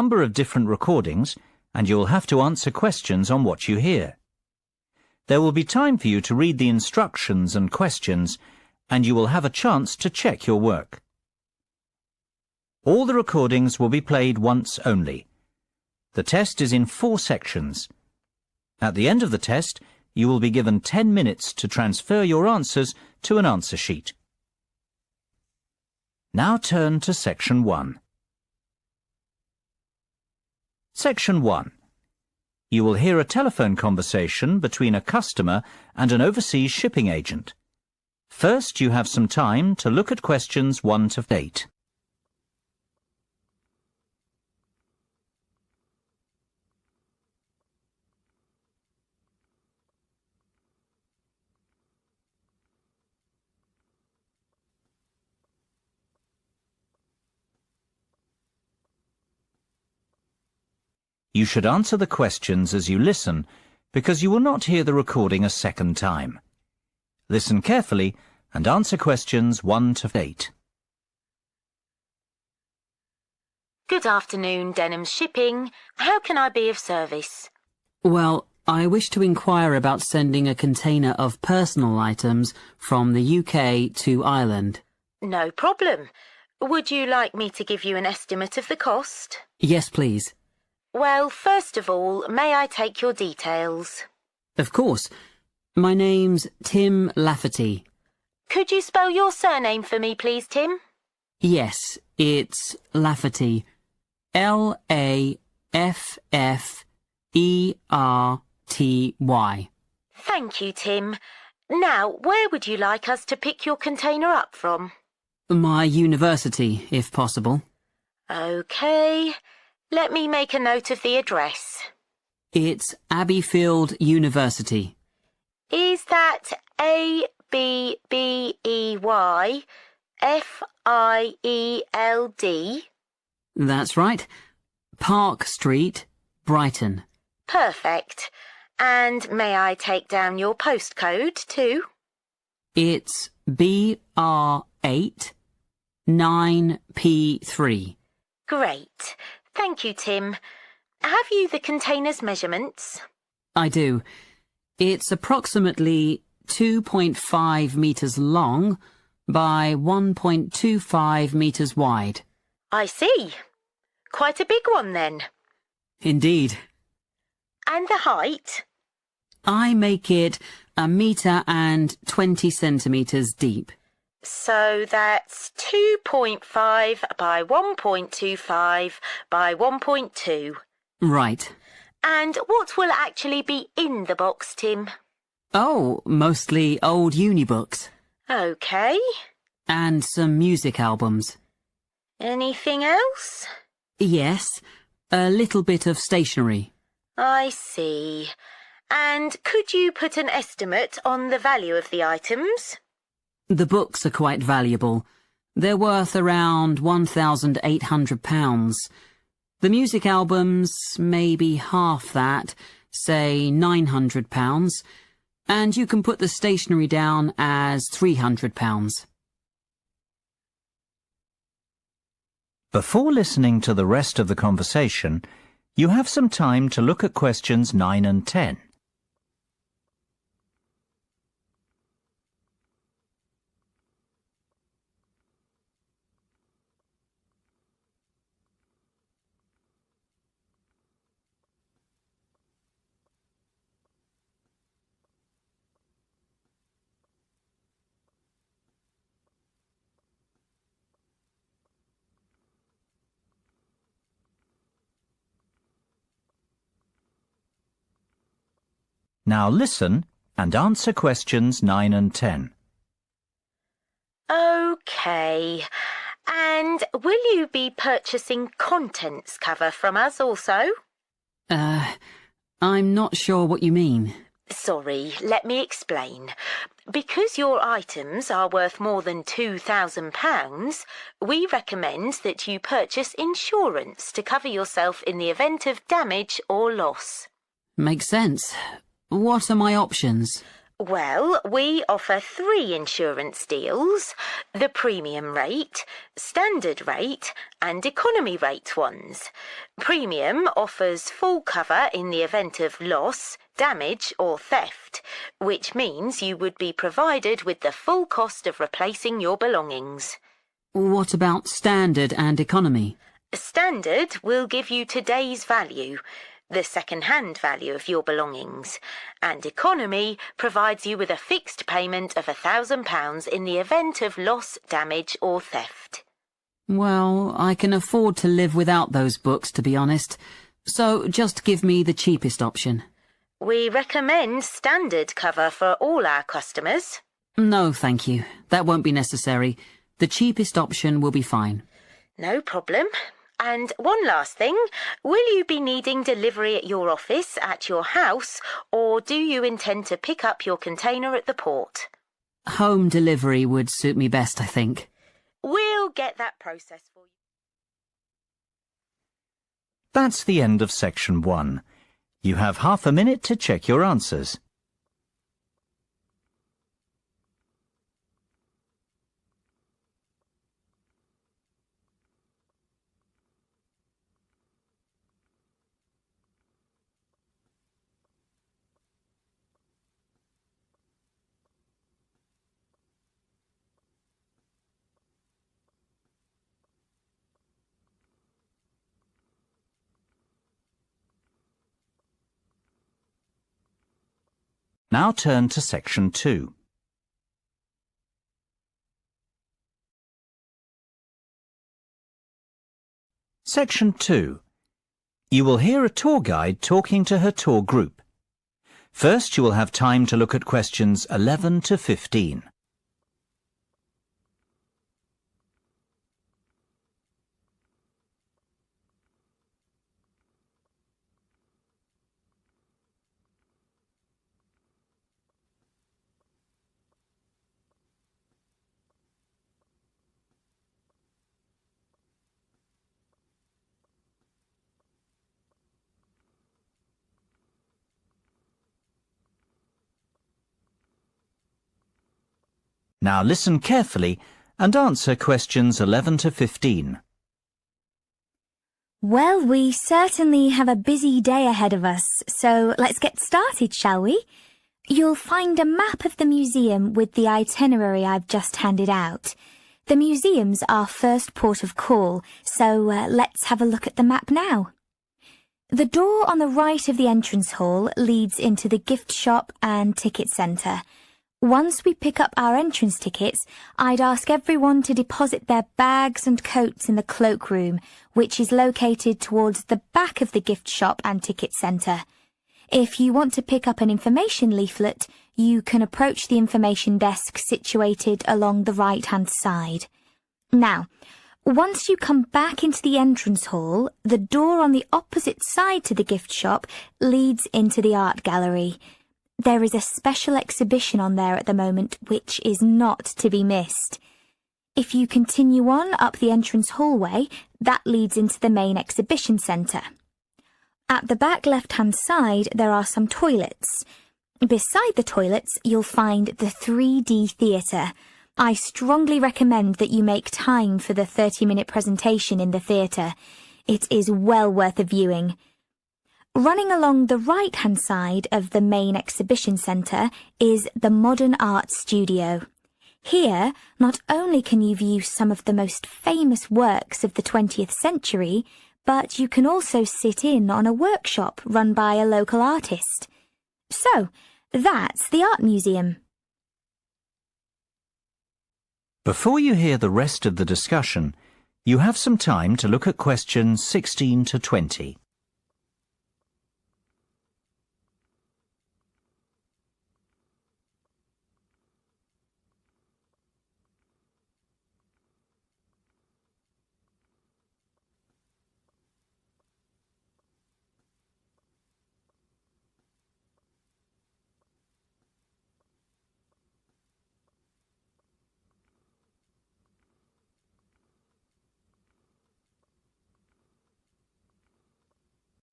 number of different recordings, and you will have to answer questions on what you hear. There will be time for you to read the instructions and questions, and you will have a chance to check your work. All the recordings will be played once only. The test is in 4 sections. At the end of the test, you will be given 10 minutes to transfer your answers to an answer sheet. Now turn to Section 1. Section 1. You will hear a telephone conversation between a customer and an overseas shipping agent. First, you have some time to look at questions 1 to 8. You should answer the questions as you listen, because you will not hear the recording a second time. Listen carefully and answer questions 1 to 8. Good afternoon, Denham's Shipping. How can I be of service? Well, I wish to inquire about sending a container of personal items from the UK to Ireland. No problem. Would you like me to give you an estimate of the cost? Yes, please. Well, first of all, may I take your details? Of course. My name's Tim Lafferty. Could you spell your surname for me, please, Tim? Yes, it's Lafferty. L-A-F-F-E-R-T-Y. Thank you, Tim. Now, where would you like us to pick your container up from? My university, if possible. OK. Let me make a note of the address. It's Abbeyfield University. Is that A-B-B-E-Y-F-I-E-L-D? That's right. Park Street, Brighton. Perfect. And may I take down your postcode too? It's BR8 9P3. Great. Thank you, Tim. Have you the container's measurements? I do. It's approximately 2.5 metres long by 1.25 metres wide. I see. Quite a big one then. Indeed. And the height? I make it 1 metre and 20 centimetres deep. So that's 2.5 by 1.25 by 1.2. Right. And what will actually be in the box, Tim? Oh, mostly old uni books. OK. And some music albums. Anything else? Yes, a little bit of stationery. I see. And could you put an estimate on the value of the items? The books are quite valuable. They're worth around £1,800. The music albums, maybe half that, say £900, and you can put the stationery down as £300. Before listening to the rest of the conversation, you have some time to look at questions 9 and 10. Now listen and answer questions 9 and 10. OK. And will you be purchasing contents cover from us also? I'm not sure what you mean. Sorry, let me explain. Because your items are worth more than £2,000, we recommend that you purchase insurance to cover yourself in the event of damage or loss. Makes sense. What are my options? Well, we offer 3 insurance deals: the premium rate, standard rate, and economy rate ones. Premium offers full cover in the event of loss, damage, or theft, which means you would be provided with the full cost of replacing your belongings. What about standard and economy? Standard will give you today's value, the second-hand value of your belongings, and economy provides you with a fixed payment of £1,000 in the event of loss, damage, or theft. Well, I can afford to live without those books, to be honest, so just give me the cheapest option. We recommend standard cover for all our customers. No, thank you. That won't be necessary. The cheapest option will be fine. No problem. And one last thing, will you be needing delivery at your office, at your house, or do you intend to pick up your container at the port? Home delivery would suit me best, I think. We'll get that process for you. That's the end of section 1. You have half a minute to check your answers. Now turn to section 2. Section 2. You will hear a tour guide talking to her tour group. First, you will have time to look at questions 11 to 15. Now listen carefully and answer questions 11 to 15. Well, we certainly have a busy day ahead of us, so let's get started, shall we? You'll find a map of the museum with the itinerary I've just handed out. The museum's our first port of call, so let's have a look at the map now. The door on the right of the entrance hall leads into the gift shop and ticket centre. Once we pick up our entrance tickets, I'd ask everyone to deposit their bags and coats in the cloakroom, which is located towards the back of the gift shop and ticket centre. If you want to pick up an information leaflet, you can approach the information desk situated along the right-hand side. Now, once you come back into the entrance hall, the door on the opposite side to the gift shop leads into the art gallery. There is a special exhibition on there at the moment which is not to be missed. If you continue on up the entrance hallway, that leads into the main exhibition centre. At the back left-hand side, there are some toilets. Beside the toilets, you'll find the 3D theatre. I strongly recommend that you make time for the 30-minute presentation in the theatre. It is well worth a viewing. Running along the right-hand side of the main exhibition centre is the Modern Art Studio. Here, not only can you view some of the most famous works of the 20th century, but you can also sit in on a workshop run by a local artist. So, that's the Art Museum. Before you hear the rest of the discussion, you have some time to look at questions 16 to 20.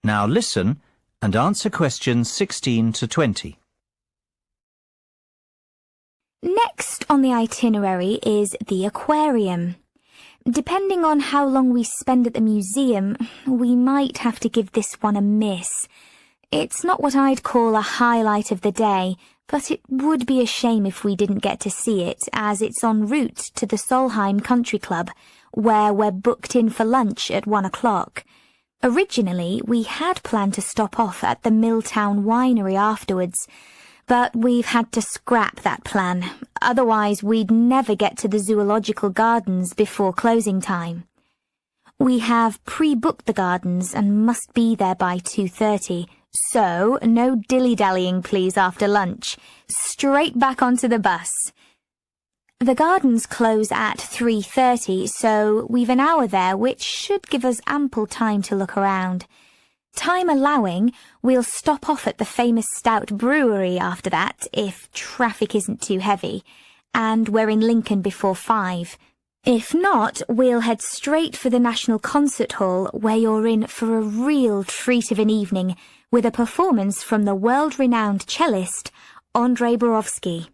Now listen and answer questions 16 to 20. Next on the itinerary is the aquarium. Depending on how long we spend at the museum, we might have to give this one a miss. It's not what I'd call a highlight of the day, but it would be a shame if we didn't get to see it, as it's en route to the Solheim Country Club, where we're booked in for lunch at 1 o'clock. Originally, we had planned to stop off at the Milltown Winery afterwards, but we've had to scrap that plan. Otherwise, we'd never get to the zoological gardens before closing time. We have pre-booked the gardens and must be there by 2:30, so no dilly-dallying please after lunch. Straight back onto the bus. The gardens close at 3:30, so we've an hour there, which should give us ample time to look around. Time allowing, we'll stop off at the famous Stout Brewery after that, if traffic isn't too heavy, and we're in Lincoln before 5. If not, we'll head straight for the National Concert Hall, where you're in for a real treat of an evening, with a performance from the world-renowned cellist, Andrei Borovsky.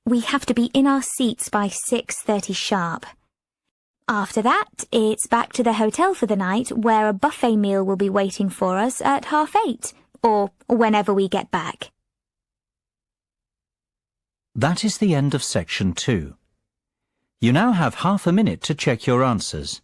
We have to be in our seats by 6:30 sharp. After that, it's back to the hotel for the night, where a buffet meal will be waiting for us at 8:30, or whenever we get back. That is the end of section 2. You now have half a minute to check your answers.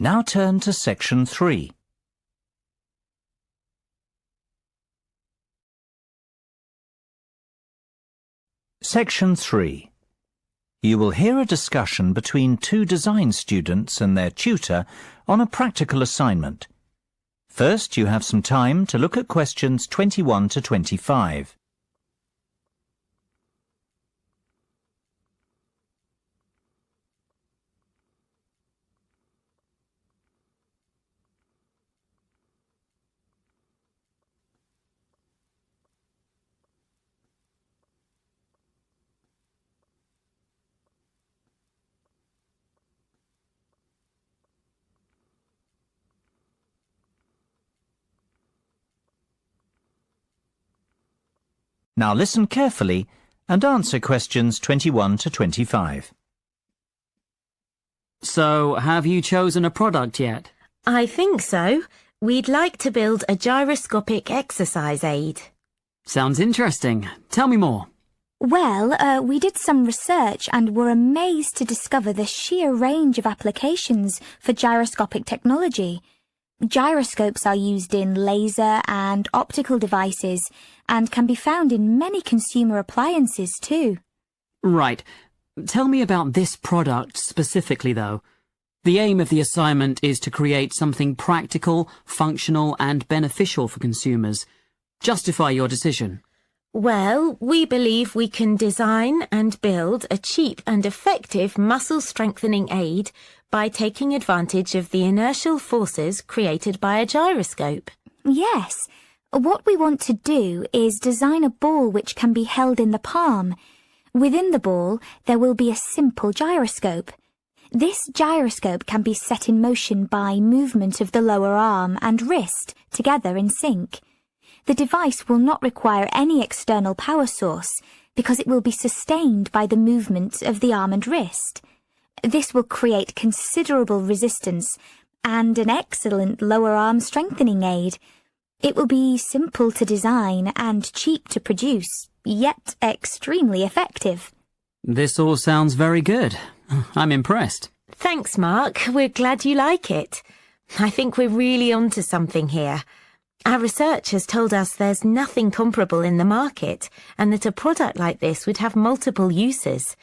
Now turn to section 3. Section 3. You will hear a discussion between 2 design students and their tutor on a practical assignment. First, you have some time to look at questions 21 to 25. Now listen carefully and answer questions 21 to 25. So, have you chosen a product yet? I think so. We'd like to build a gyroscopic exercise aid. Sounds interesting. Tell me more. Well, we did some research and were amazed to discover the sheer range of applications for gyroscopic technology. Gyroscopes are used in laser and optical devices and can be found in many consumer appliances too. Right. Tell me about this product specifically, though. The aim of the assignment is to create something practical, functional and beneficial for consumers. Justify your decision. Well, we believe we can design and build a cheap and effective muscle strengthening aid by taking advantage of the inertial forces created by a gyroscope. Yes. What we want to do is design a ball which can be held in the palm. Within the ball, there will be a simple gyroscope. This gyroscope can be set in motion by movement of the lower arm and wrist together in sync. The device will not require any external power source because it will be sustained by the movement of the arm and wrist. This will create considerable resistance and an excellent lower arm strengthening aid. It will be simple to design and cheap to produce, yet extremely effective. This all sounds very good. I'm impressed. Thanks, Mark. We're glad you like it. I think we're really onto something here. Our research has told us there's nothing comparable in the market and that a product like this would have multiple uses.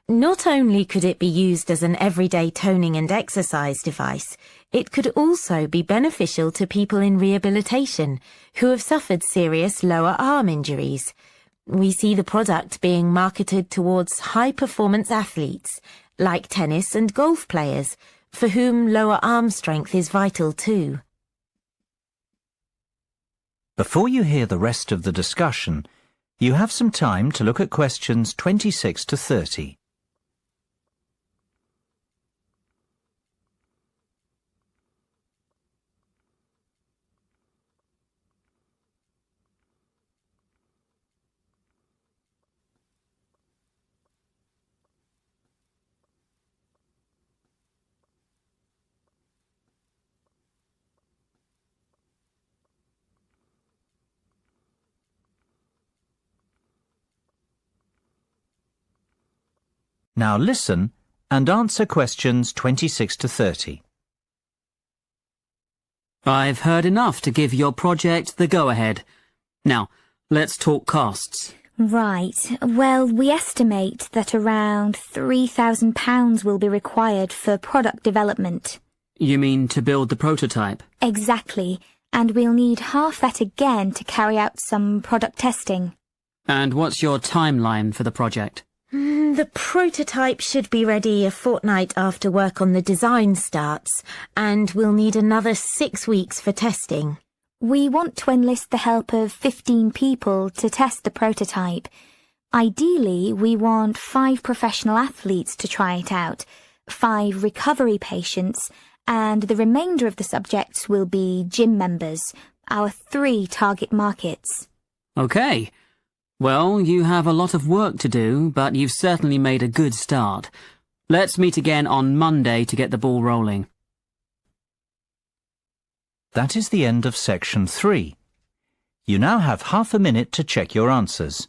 Not only could it be used as an everyday toning and exercise device, it could also be beneficial to people in rehabilitation who have suffered serious lower arm injuries. We see the product being marketed towards high-performance athletes, like tennis and golf players, for whom lower arm strength is vital too. Before you hear the rest of the discussion, you have some time to look at questions 26 to 30. Now listen and answer questions 26 to 30. I've heard enough to give your project the go-ahead. Now, let's talk costs. Right. Well, we estimate that around £3,000 will be required for product development. You mean to build the prototype? Exactly. And we'll need half that again to carry out some product testing. And what's your timeline for the project? The prototype should be ready a fortnight after work on the design starts, and we'll need another 6 weeks for testing. We want to enlist the help of 15 people to test the prototype. Ideally, we want 5 professional athletes to try it out, 5 recovery patients, and the remainder of the subjects will be gym members, our 3 target markets. Okay. Well, you have a lot of work to do, but you've certainly made a good start. Let's meet again on Monday to get the ball rolling. That is the end of section 3. You now have half a minute to check your answers.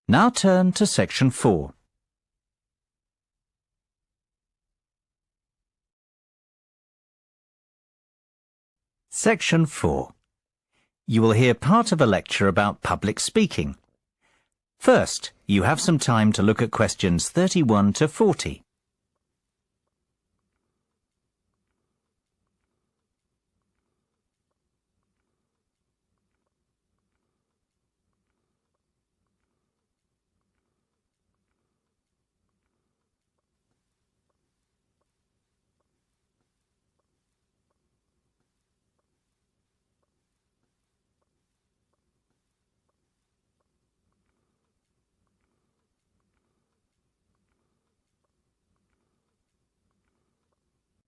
Now turn to section 4. Section 4. You will hear part of a lecture about public speaking. First, you have some time to look at questions 31 to 40.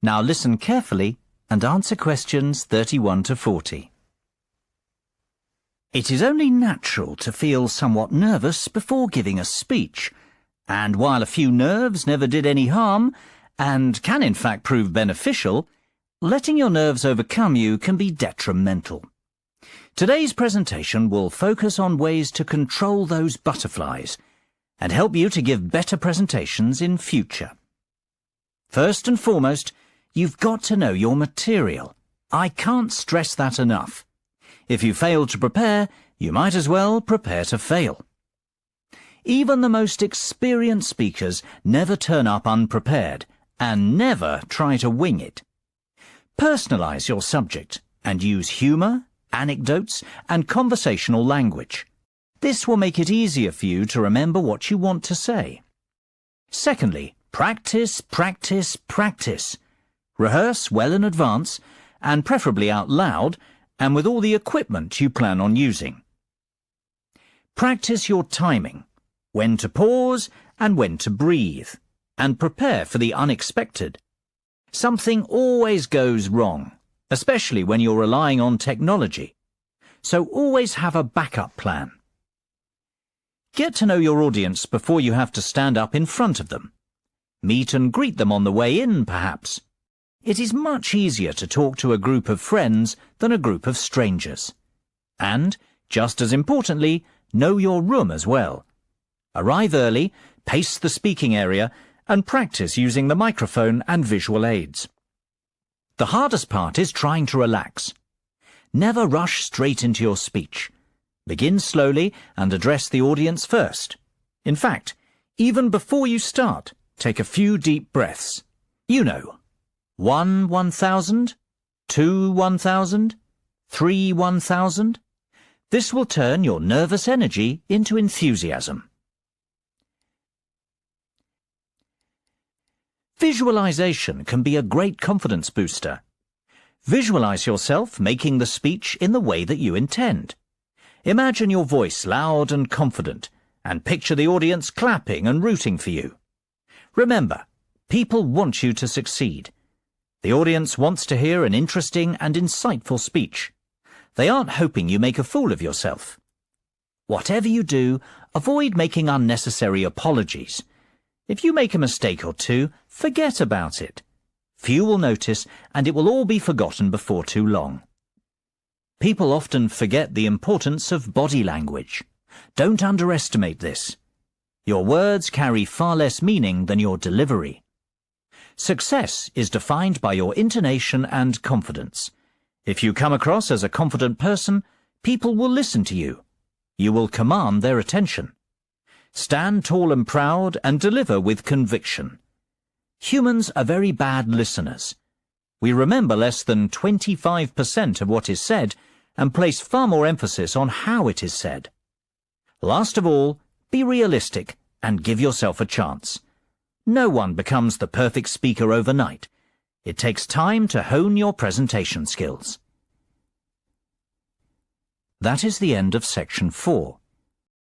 Now listen carefully and answer questions 31 to 40. It is only natural to feel somewhat nervous before giving a speech, and while a few nerves never did any harm, and can in fact prove beneficial, letting your nerves overcome you can be detrimental. Today's presentation will focus on ways to control those butterflies and help you to give better presentations in future. First and foremost, you've got to know your material. I can't stress that enough. If you fail to prepare, you might as well prepare to fail. Even the most experienced speakers never turn up unprepared and never try to wing it. Personalize your subject and use humour, anecdotes, and conversational language. This will make it easier for you to remember what you want to say. Secondly, practice, practice, practice. Rehearse well in advance, and preferably out loud, and with all the equipment you plan on using. Practice your timing, when to pause and when to breathe, and prepare for the unexpected. Something always goes wrong, especially when you're relying on technology, so always have a backup plan. Get to know your audience before you have to stand up in front of them. Meet and greet them on the way in, perhaps. It is much easier to talk to a group of friends than a group of strangers. And, just as importantly, know your room as well. Arrive early, pace the speaking area, and practice using the microphone and visual aids. The hardest part is trying to relax. Never rush straight into your speech. Begin slowly and address the audience first. In fact, even before you start, take a few deep breaths. You know, 1 1,000, 2 1,000, 3 1,000. This will turn your nervous energy into enthusiasm. Visualization can be a great confidence booster. Visualize yourself making the speech in the way that you intend. Imagine your voice loud and confident, and picture the audience clapping and rooting for you. Remember, people want you to succeed. The audience wants to hear an interesting and insightful speech. They aren't hoping you make a fool of yourself. Whatever you do, avoid making unnecessary apologies. If you make a mistake or two, forget about it. Few will notice, and it will all be forgotten before too long. People often forget the importance of body language. Don't underestimate this. Your words carry far less meaning than your delivery. Success is defined by your intonation and confidence. If you come across as a confident person, people will listen to you. You will command their attention. Stand tall and proud and deliver with conviction. Humans are very bad listeners. We remember less than 25% of what is said and place far more emphasis on how it is said. Last of all, be realistic and give yourself a chance. No one becomes the perfect speaker overnight. It takes time to hone your presentation skills. That is the end of section 4.